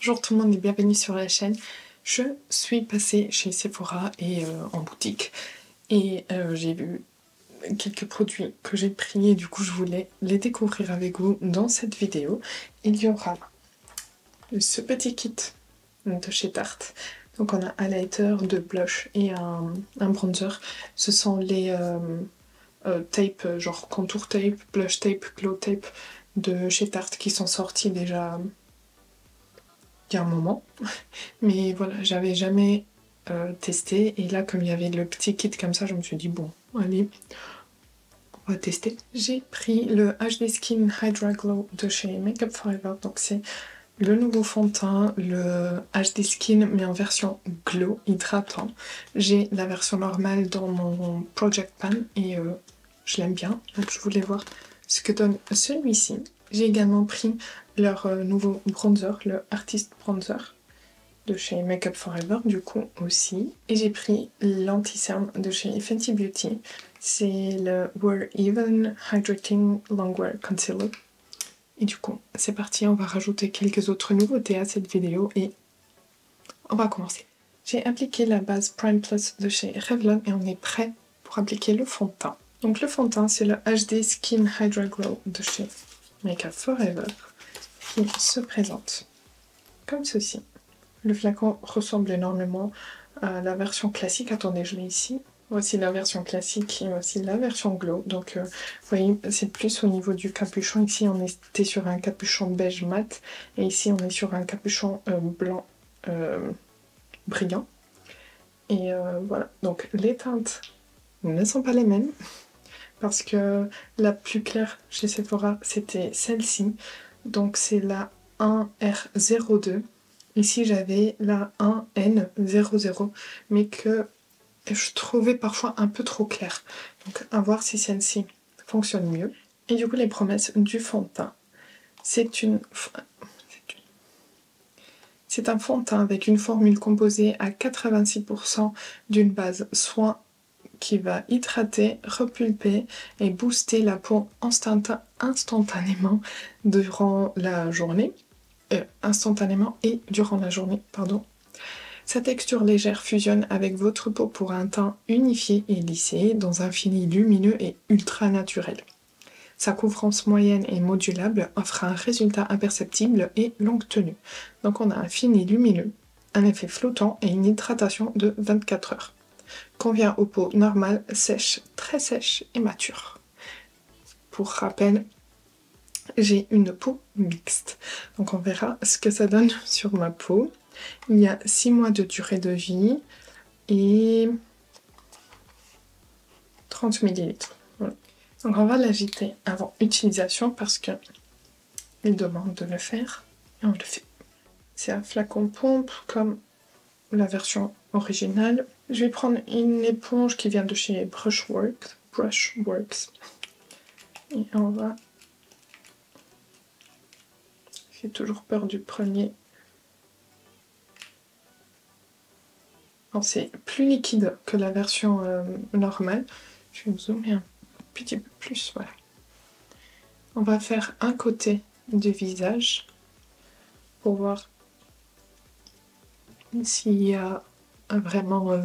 Bonjour tout le monde et bienvenue sur la chaîne. Je suis passée chez Sephora et en boutique et j'ai vu quelques produits que j'ai pris et du coup je voulais les découvrir avec vous dans cette vidéo. Il y aura ce petit kit de chez Tarte. Donc on a un highlighter, de blush et un bronzer. Ce sont les tapes, genre contour tape, blush tape, glow tape de chez Tarte qui sont sortis déjà il y a un moment. Mais voilà, j'avais jamais testé. Et là, comme il y avait le petit kit comme ça, je me suis dit, bon, allez, on va tester. J'ai pris le HD Skin Hydra Glow de chez Makeup Forever. Donc c'est le nouveau fond de teint, le HD Skin, mais en version glow, hydratant. J'ai la version normale dans mon Project Pan et je l'aime bien. Donc je voulais voir ce que donne celui-ci. J'ai également pris leur nouveau bronzer, le Artist Bronzer de chez Makeup Forever du coup aussi. Et j'ai pris l'anti-cerne de chez Fenty Beauty. C'est le Wear Even Hydrating Longwear Concealer. Et du coup, c'est parti, on va rajouter quelques autres nouveautés à cette vidéo et on va commencer. J'ai appliqué la base Prime Plus de chez Revlon et on est prêt pour appliquer le fond de teint. Donc le fond de teint, c'est le HD Skin Hydra Glow de chez Makeup Forever qui se présente comme ceci. Le flacon ressemble énormément à la version classique. Attendez, je l'ai ici. Voici la version classique et voici la version glow. Donc, vous voyez, c'est plus au niveau du capuchon. Ici, on était sur un capuchon beige mat. Et ici, on est sur un capuchon blanc brillant. Et voilà. Donc, les teintes ne sont pas les mêmes. Parce que la plus claire chez Sephora, c'était celle-ci. Donc, c'est la 1R02. Ici, j'avais la 1N00, mais que je trouvais parfois un peu trop claire. Donc, à voir si celle-ci fonctionne mieux. Et du coup, les promesses du fond de teint. C'est un fond de teint avec une formule composée à 86% d'une base soin qui va hydrater, repulper et booster la peau instantanément durant la journée. Instantanément et durant la journée, pardon. Sa texture légère fusionne avec votre peau pour un teint unifié et lissé dans un fini lumineux et ultra naturel. Sa couvrance moyenne et modulable offre un résultat imperceptible et longue tenue. Donc on a un fini lumineux, un effet flottant et une hydratation de 24 heures. Convient aux peaux normales, sèches, très sèches et matures. Pour rappel, j'ai une peau mixte. Donc on verra ce que ça donne sur ma peau. Il y a 6 mois de durée de vie et 30 ml. Voilà. Donc on va l'agiter avant utilisation parce que il demande de le faire et on le fait. C'est un flacon pompe comme la version originale. Je vais prendre une éponge qui vient de chez Brushworks. Et on va... J'ai toujours peur du premier. C'est plus liquide que la version normale. Je vais vous zoomer un petit peu plus, voilà. On va faire un côté du visage pour voir s'il y a vraiment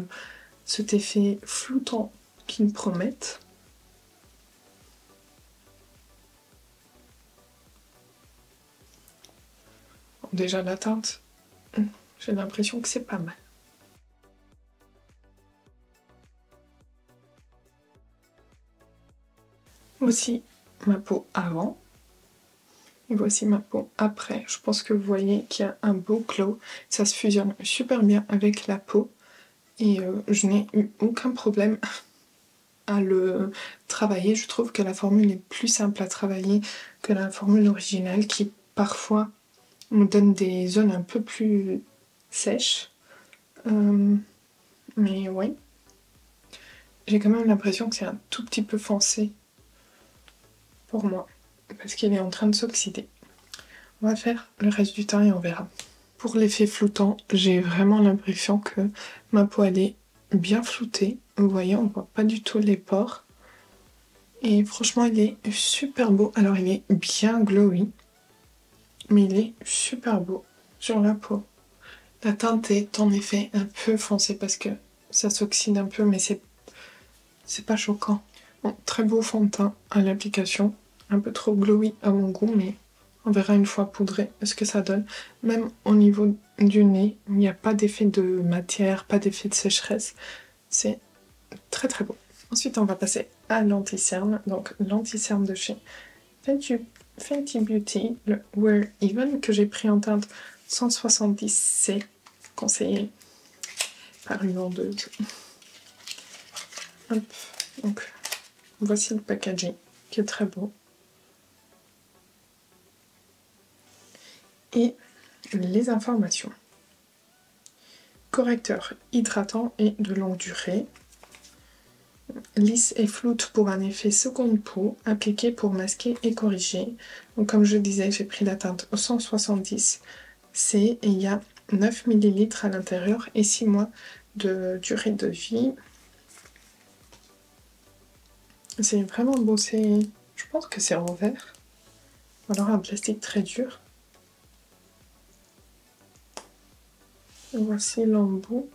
cet effet floutant qu'ils promettent. Bon, déjà la teinte, j'ai l'impression que c'est pas mal. Voici ma peau avant et voici ma peau après. Je pense que vous voyez qu'il y a un beau glow. Ça se fusionne super bien avec la peau et je n'ai eu aucun problème à le travailler. Je trouve que la formule est plus simple à travailler que la formule originale qui parfois me donne des zones un peu plus sèches. Mais ouais. J'ai quand même l'impression que c'est un tout petit peu foncé pour moi, parce qu'il est en train de s'oxyder. On va faire le reste du teint et on verra. Pour l'effet floutant, j'ai vraiment l'impression que ma peau elle est bien floutée. Vous voyez, on voit pas du tout les pores. Et franchement, il est super beau. Alors, il est bien glowy, mais il est super beau. sur la peau. La teinte est en effet un peu foncée parce que ça s'oxyde un peu, mais c'est pas choquant. Bon, très beau fond de teint à l'application. Un peu trop glowy à mon goût, mais on verra une fois poudré ce que ça donne. Même au niveau du nez, il n'y a pas d'effet de matière, pas d'effet de sécheresse. C'est très très beau. Ensuite, on va passer à l'anti-cerne. Donc, l'anti-cerne de chez Fenty Beauty, le Wear Even, que j'ai pris en teinte 170C, conseillé par une vendeuse. Hop. Donc, voici le packaging, qui est très beau. Et les informations. Correcteur hydratant et de longue durée. Lisse et floute pour un effet seconde peau, appliqué pour masquer et corriger. Donc comme je disais, j'ai pris la teinte 170C et il y a 9 ml à l'intérieur et 6 mois de durée de vie. C'est vraiment beau, je pense que c'est en verre, ou alors un plastique très dur. Et voici l'embout.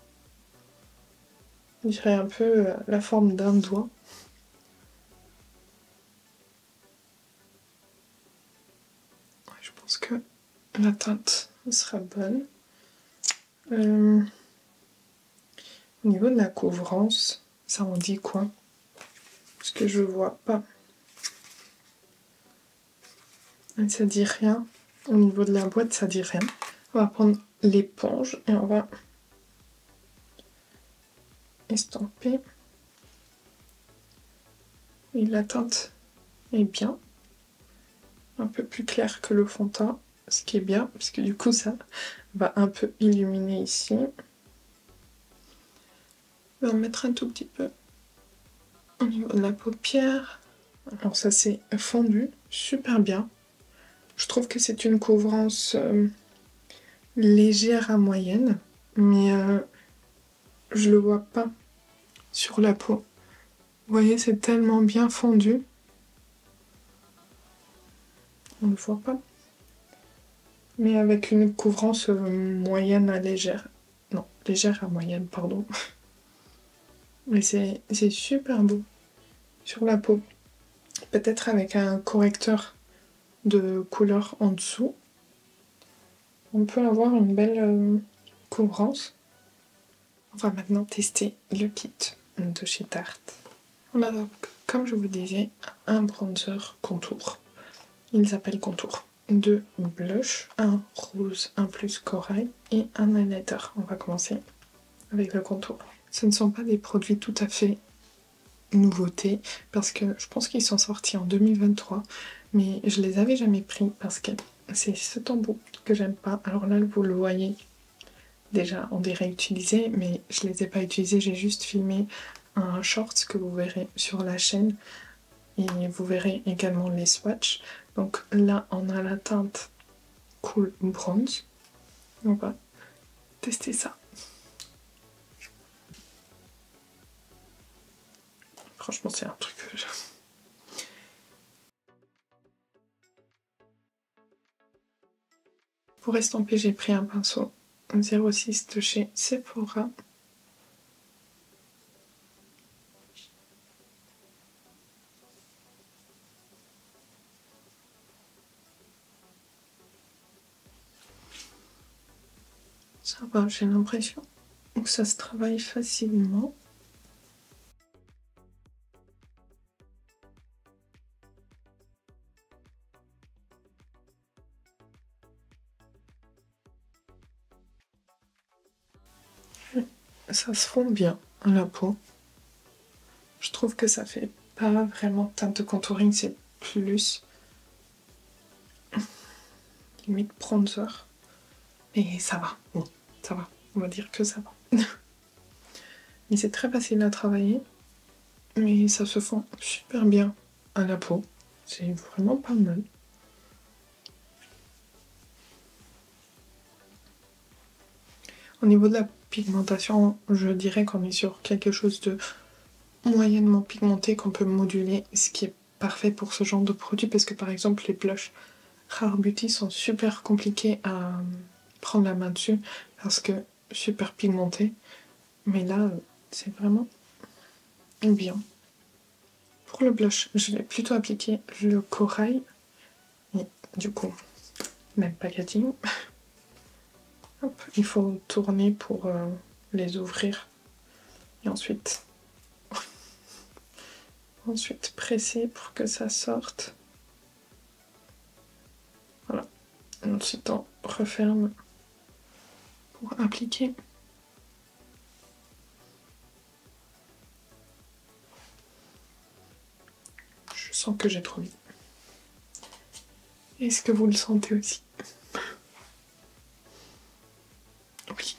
On dirait un peu la forme d'un doigt. Je pense que la teinte sera bonne. Au niveau de la couvrance, ça en dit quoi? Parce que je vois pas. Et ça dit rien. Au niveau de la boîte, ça dit rien. On va prendre l'éponge et on va estamper. Et la teinte est bien. Un peu plus claire que le fond de teint, ce qui est bien, parce que du coup ça va un peu illuminer ici. Je vais en mettre un tout petit peu au niveau de la paupière. Alors ça s'est fondu super bien. Je trouve que c'est une couvrance légère à moyenne, mais je le vois pas sur la peau. Vous voyez, c'est tellement bien fondu. On le voit pas. Mais avec une couvrance moyenne à légère. Non, légère à moyenne, pardon. Mais c'est super beau sur la peau. Peut-être avec un correcteur de couleur en dessous. On peut avoir une belle couvrance. On va maintenant tester le kit de chez Tarte. On a donc, comme je vous disais, un bronzer contour. Il s'appelle contour. 2 blushs, un rose, un plus corail et un highlighter. On va commencer avec le contour. Ce ne sont pas des produits tout à fait nouveautés parce que je pense qu'ils sont sortis en 2023, mais je les avais jamais pris parce que c'est ce embout que j'aime pas. Alors là, vous le voyez, déjà on dirait utilisé, mais je les ai pas utilisés, j'ai juste filmé un short que vous verrez sur la chaîne et vous verrez également les swatchs. Donc là, on a la teinte Cool Bronze. On va tester ça. Franchement, c'est un truc que j'aime. Pour estomper, j'ai pris un pinceau 06 de chez Sephora. Ça va, j'ai l'impression que ça se travaille facilement. Ça se fond bien à la peau. Je trouve que ça fait pas vraiment teinte de contouring, c'est plus limite bronzer. Et ça va, bon, ça va, on va dire que ça va. Mais c'est très facile à travailler, mais ça se fond super bien à la peau. C'est vraiment pas mal. Au niveau de la pigmentation, je dirais qu'on est sur quelque chose de moyennement pigmenté qu'on peut moduler, ce qui est parfait pour ce genre de produit parce que par exemple les blushs Rare Beauty sont super compliqués à prendre la main dessus parce que super pigmenté. Mais là, c'est vraiment bien. Pour le blush, je vais plutôt appliquer le corail. Et du coup, même packaging. Hop, il faut tourner pour les ouvrir. Et ensuite presser pour que ça sorte. Voilà. Et ensuite on referme pour appliquer. Je sens que j'ai trop mis. Est-ce que vous le sentez aussi? Oui.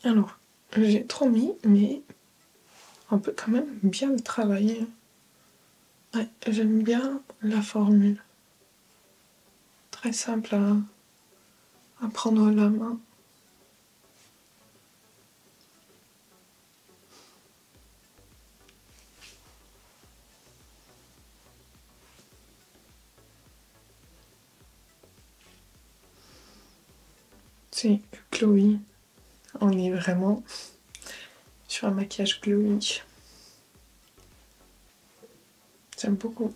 Alors, j'ai trop mis, mais on peut quand même bien le travailler. Ouais, j'aime bien la formule. Très simple à prendre la main. C'est glowy. On est vraiment sur un maquillage glowy. J'aime beaucoup.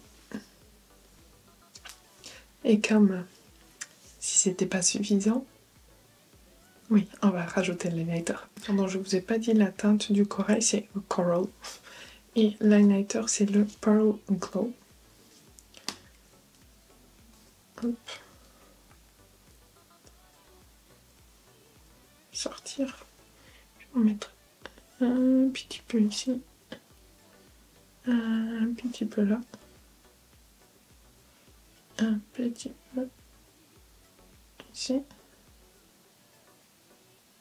Et comme si c'était pas suffisant, oui, on va rajouter l'highlighter. Pardon, je vous ai pas dit la teinte du corail, c'est Coral. Et l'highlighter, c'est le Pearl Glow. Hop. Sortir. Je vais en mettre un petit peu ici. Un petit peu là. Un petit peu ici.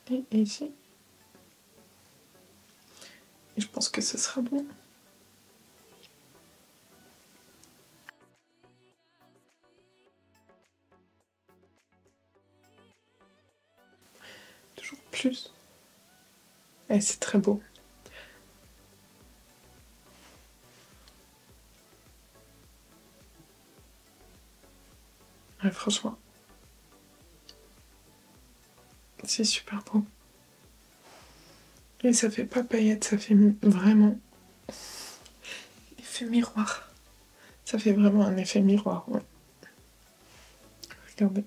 Et ici. Et je pense que ce sera bon. Toujours plus. Et c'est très beau. Ouais, franchement. C'est super beau. Et ça fait pas paillette, ça fait vraiment effet miroir. Ça fait vraiment un effet miroir, ouais. Regardez.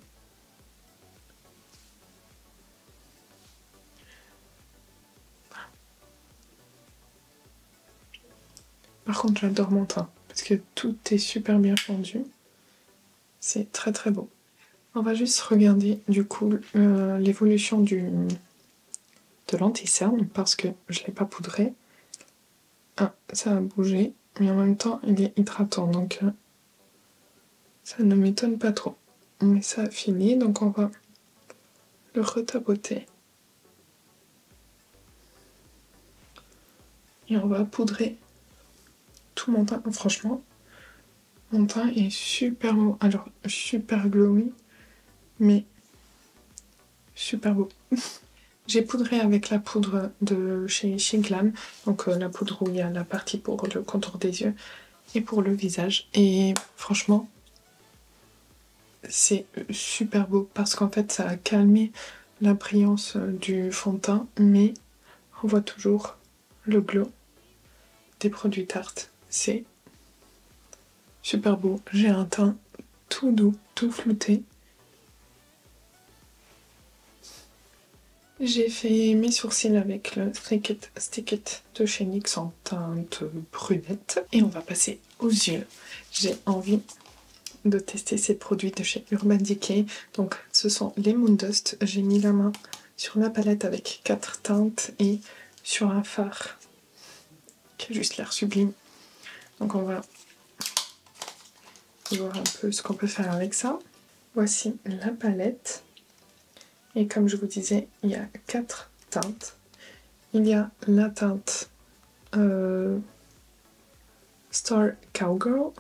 Par contre, j'adore mon teint, parce que tout est super bien fondu. C'est très très beau. On va juste regarder du coup l'évolution de l'anti-cerne, parce que je ne l'ai pas poudré. Ah, ça a bougé, mais en même temps, il est hydratant, donc ça ne m'étonne pas trop. Mais ça a fini, donc on va le retapoter. Et on va poudrer tout mon teint. Franchement, mon teint est super beau. Alors, super glowy, mais super beau. J'ai poudré avec la poudre de chez Glam, donc la poudre où il y a la partie pour le contour des yeux et pour le visage. Et franchement, c'est super beau parce qu'en fait, ça a calmé la brillance du fond de teint, mais on voit toujours le glow des produits Tarte. C'est super beau. J'ai un teint tout doux, tout flouté. J'ai fait mes sourcils avec le Stick It de chez NYX en teinte brunette. Et on va passer aux yeux. J'ai envie de tester ces produits de chez Urban Decay. Donc ce sont les Moon Dust. J'ai mis la main sur la palette avec 4 teintes et sur un fard qui a juste l'air sublime. Donc on va voir un peu ce qu'on peut faire avec ça. Voici la palette. Et comme je vous disais, il y a 4 teintes. Il y a la teinte Star Cowgirl,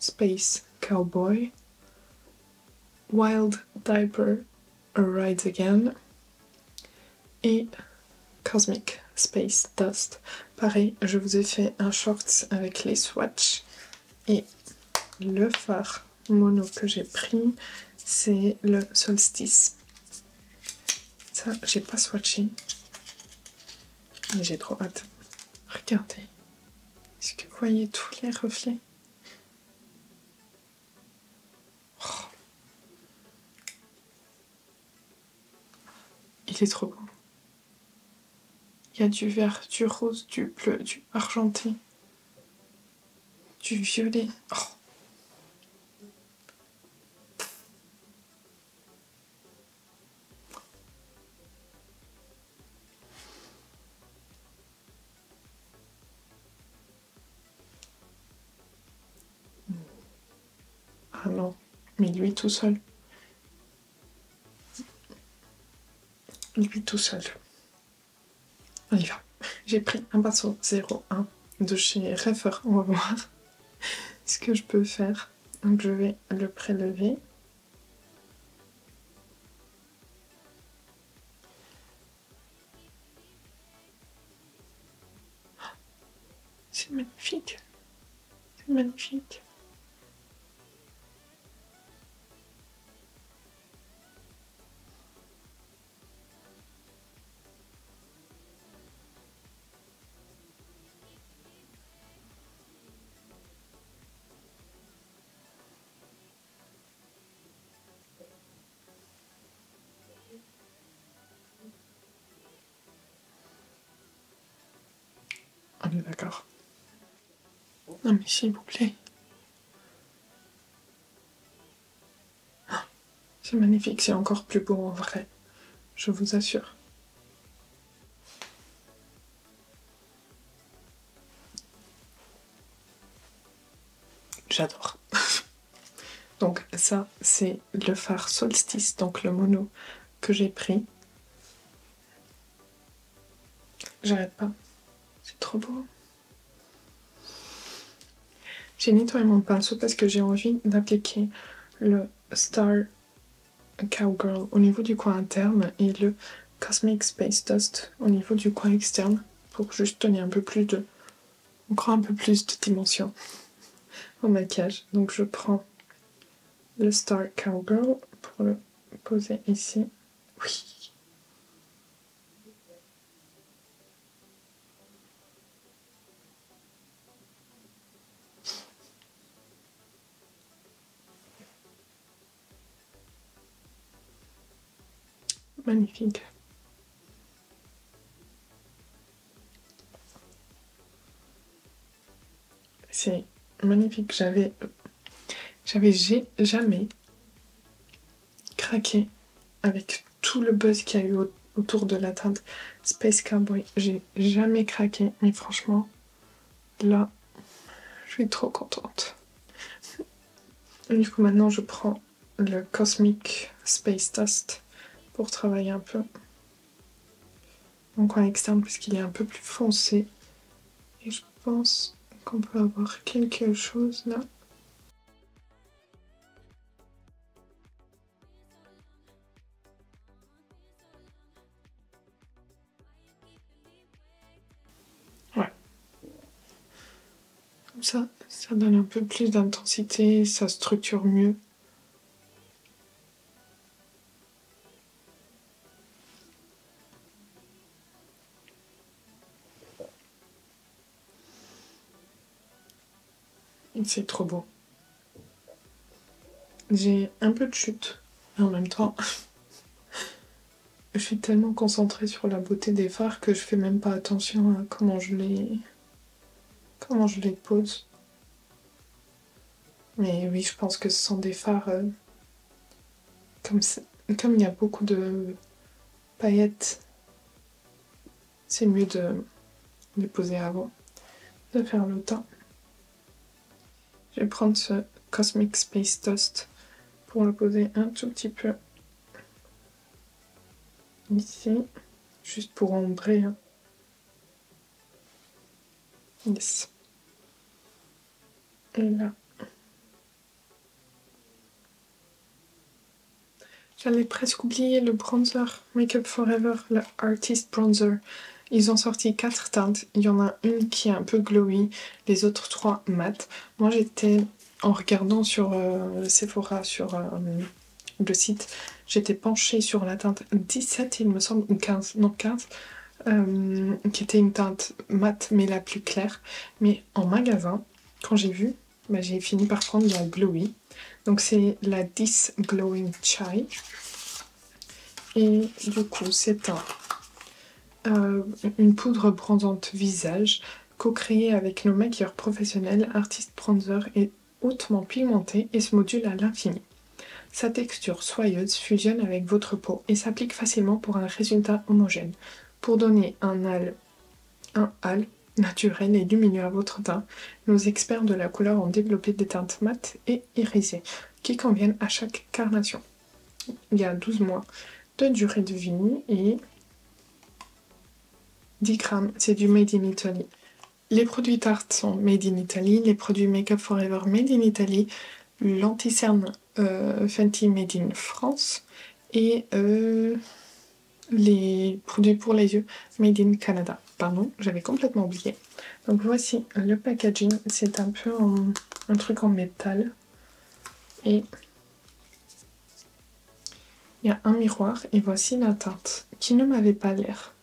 Space Cowboy, Wild Diaper Rides Again et Cosmic Space Dust. Pareil, je vous ai fait un short avec les swatchs et le fard mono que j'ai pris, c'est le Solstice. Ça, j'ai pas swatché. Mais j'ai trop hâte. Regardez. Est-ce que vous voyez tous les reflets? Oh. Il est trop beau. Il y a du vert, du rose, du bleu, du argenté, du violet. Oh. Ah non, mais lui tout seul. Lui tout seul. On y va. J'ai pris un pinceau 01 de chez Refer. On va voir ce que je peux faire. Donc je vais le prélever. C'est magnifique. C'est magnifique. On est d'accord. Non mais s'il vous plaît. C'est magnifique, c'est encore plus beau en vrai. Je vous assure. J'adore. Donc ça, c'est le fard Solstice, donc le mono que j'ai pris. J'arrête pas. C'est trop beau. J'ai nettoyé mon pinceau parce que j'ai envie d'appliquer le Star Cowgirl au niveau du coin interne et le Cosmic Space Dust au niveau du coin externe pour juste donner un peu plus de... encore un peu plus de dimension au maquillage. Donc je prends le Star Cowgirl pour le poser ici. Oui. Magnifique. C'est magnifique. J'avais jamais craqué avec tout le buzz qu'il y a eu autour de la teinte Space Cowboy. J'ai jamais craqué, mais franchement, là, je suis trop contente. Et du coup, maintenant, je prends le Cosmic Space Dust pour travailler un peu mon coin externe puisqu'il est un peu plus foncé. Et je pense qu'on peut avoir quelque chose là. Ouais. Comme ça donne un peu plus d'intensité, ça structure mieux. C'est trop beau. J'ai un peu de chute, mais en même temps, je suis tellement concentrée sur la beauté des fards que je fais même pas attention à comment je les pose. Mais oui, je pense que ce sont des fards comme il y a beaucoup de paillettes, c'est mieux de les poser avant de faire le teint. Je vais prendre ce Cosmic Space Dust pour le poser un tout petit peu ici, juste pour ombrer. Yes. Et là. J'allais presque oublier le bronzer Make Up For Ever, le Artist Bronzer. Ils ont sorti 4 teintes. Il y en a une qui est un peu glowy, les autres 3 mat. Moi, j'étais en regardant sur Sephora, sur le site, j'étais penchée sur la teinte 17, il me semble, ou 15, non 15, qui était une teinte mate mais la plus claire. Mais en magasin, quand j'ai vu, bah, j'ai fini par prendre la Glowy. Donc c'est la 10 Glowing Chai. Et du coup, c'est une poudre bronzante visage co-créée avec nos maquilleurs professionnels, artistes bronzer et hautement pigmentée et se module à l'infini. Sa texture soyeuse fusionne avec votre peau et s'applique facilement pour un résultat homogène. Pour donner un hâle naturel et lumineux à votre teint, nos experts de la couleur ont développé des teintes mates et irisées qui conviennent à chaque carnation. Il y a 12 mois de durée de vie et 10 grammes, c'est du Made in Italy. Les produits Tarte sont Made in Italy, les produits Make Up For Ever Made in Italy, l'anti-cerne Fenty Made in France et les produits pour les yeux Made in Canada. Pardon, j'avais complètement oublié. Donc voici le packaging, c'est un peu un truc en métal et il y a un miroir et voici la teinte qui ne m'avait pas l'air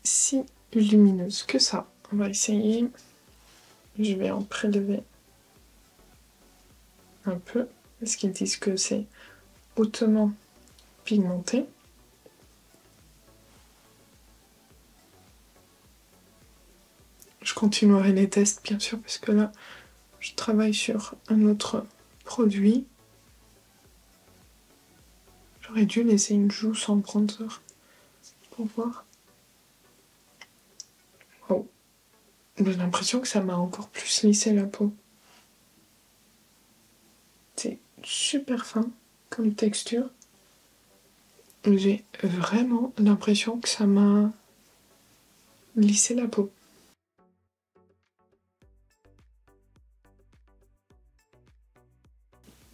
si lumineuse que ça. On va essayer. Je vais en prélever un peu parce qu'ils disent que c'est hautement pigmenté. Je continuerai les tests bien sûr parce que là je travaille sur un autre produit. J'aurais dû laisser une joue sans bronzer pour voir. Oh, j'ai l'impression que ça m'a encore plus lissé la peau. C'est super fin comme texture. J'ai vraiment l'impression que ça m'a lissé la peau.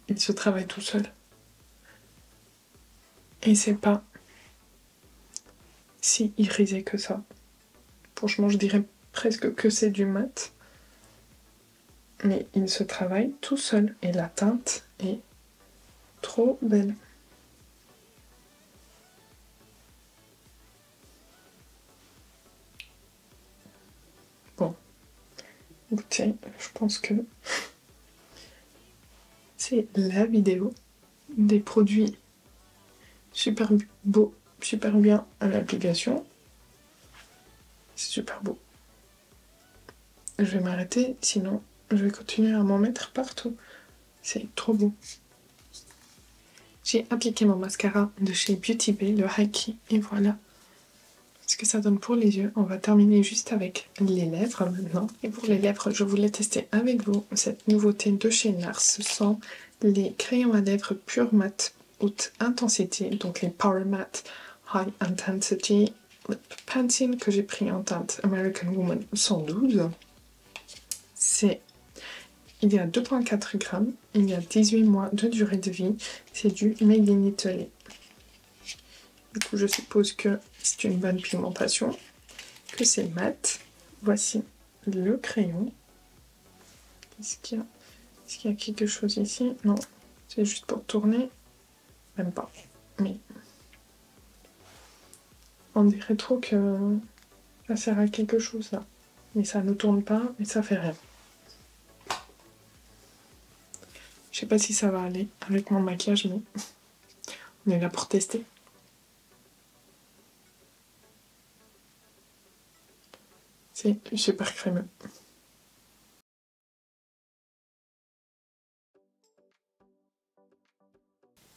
Il se travaille tout seul. Et c'est pas si irisé que ça. Franchement, je dirais presque que c'est du mat. Mais il se travaille tout seul. Et la teinte est trop belle. Bon. Écoutez, je pense que c'est la vidéo des produits super beaux, super bien à l'application. C'est super beau. Je vais m'arrêter, sinon je vais continuer à m'en mettre partout. C'est trop beau. J'ai appliqué mon mascara de chez Beauty Bay, le Haki, et voilà ce que ça donne pour les yeux. On va terminer juste avec les lèvres maintenant. Et pour les lèvres, je voulais tester avec vous cette nouveauté de chez NARS. Ce sont les crayons à lèvres Pure Matte Haute Intensité, donc les Power Matte High Intensity Lip Pencil que j'ai pris en teinte American Woman 112. Il y a 2,4 grammes, il y a 18 mois de durée de vie, c'est du Made in Italy. Du coup, je suppose que c'est une bonne pigmentation, que c'est mat. Voici le crayon. Est-ce qu'il y a quelque chose ici? Non, c'est juste pour tourner. Même pas. Mais on dirait trop que ça sert à quelque chose là. Mais ça ne tourne pas et ça fait rien. Je sais pas si ça va aller avec mon maquillage, mais on est là pour tester. C'est super crémeux.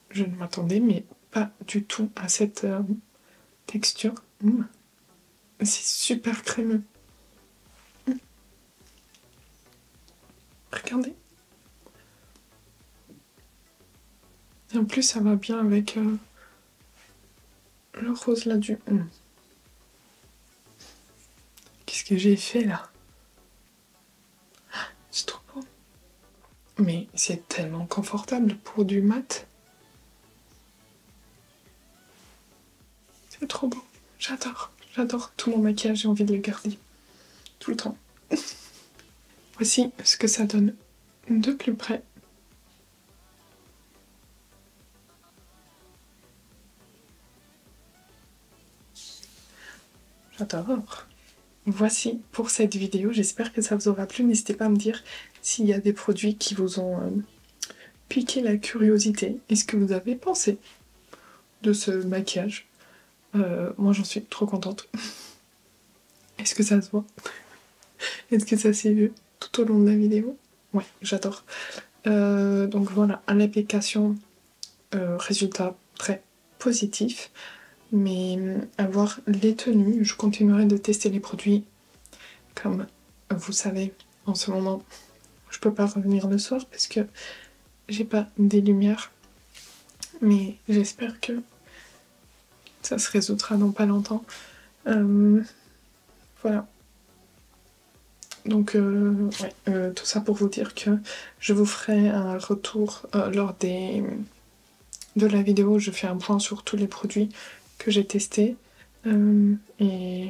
Je ne m'attendais mais pas du tout à cette texture. C'est super crémeux. Regardez. Et en plus, ça va bien avec le rose là du... Qu'est-ce que j'ai fait là? C'est trop beau. Mais c'est tellement confortable pour du mat. C'est trop beau. J'adore. J'adore tout mon maquillage. J'ai envie de le garder tout le temps. Voici ce que ça donne de plus près. J'adore. Voici pour cette vidéo, j'espère que ça vous aura plu. N'hésitez pas à me dire s'il y a des produits qui vous ont piqué la curiosité et ce que vous avez pensé de ce maquillage. Moi j'en suis trop contente. Est-ce que ça se voit? Est-ce que ça s'est vu tout au long de la vidéo? Ouais, j'adore. Donc voilà, à l'application, résultat très positif. Mais à voir les tenues, je continuerai de tester les produits. Comme vous savez, en ce moment, je peux pas revenir le soir parce que j'ai pas des lumières. Mais j'espère que ça se résoudra dans pas longtemps. Voilà. Donc, tout ça pour vous dire que je vous ferai un retour lors de la vidéo. Je fais un point sur tous les produits que j'ai testés. Et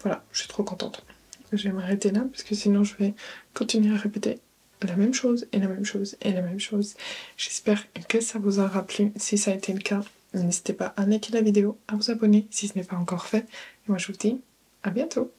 voilà, je suis trop contente. Je vais m'arrêter là parce que sinon je vais continuer à répéter la même chose et la même chose et la même chose. J'espère que ça vous aura plu. Si ça a été le cas, n'hésitez pas à liker la vidéo, à vous abonner si ce n'est pas encore fait. Et moi je vous dis à bientôt.